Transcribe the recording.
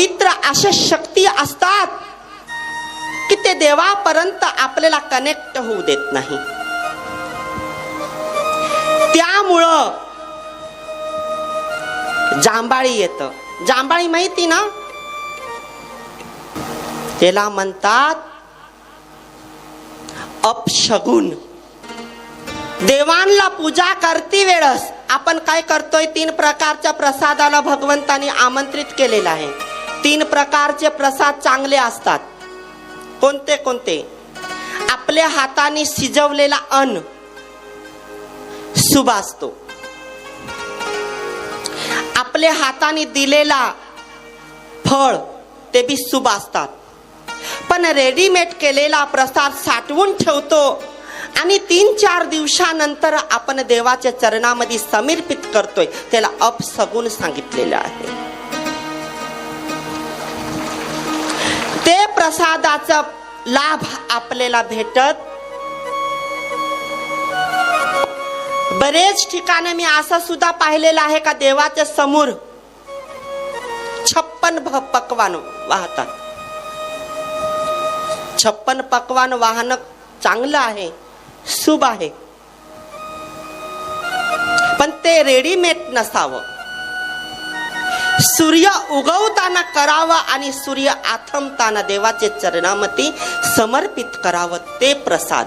पवित्र अशा शक्ती असतात की ते देवापर्यंत आपल्याला कनेक्ट होऊ देत नाही. त्यामुळं जांबाळी येतं. जांबाळी माहिती ना, त्याला म्हणतात अपशगुन. देवांना पूजा करती वेळस आपण काय करतोय, 3 प्रकारच्या प्रसादाला भगवंतानी आमंत्रित केलेलं आहे. 3 प्रकारचे प्रसाद चांगले असतात. कोणते कोणते? आपल्या हाताने शिजवलेला अन्न शुभ असतो. आपल्या हाताने दिलेला फळ ते बी शुभ असतात. पण रेडीमेड केलेला प्रसाद साठवून ठेवतो आणि 3-4 दिवसानंतर आपण देवाच्या चरणामध्ये समर्पित करतोय, त्याला अपशगुन सांगितलेलं आहे. ते प्रसादाचा लाभ आपल्याला भेटत. बरेच ठिकाणी मी असं सुद्धा पाहिलेलं आहे का देवाच्या समोर 56 पक्वान वाहतात. 56 पक्वान वाहन चांगलं आहे, शुभ आहे, पण ते रेडीमेड नसावं. सूर्य उगवताना करावं आणि सूर्य आथमताना देवाचे चरणामध्ये समर्पित करावं ते प्रसाद.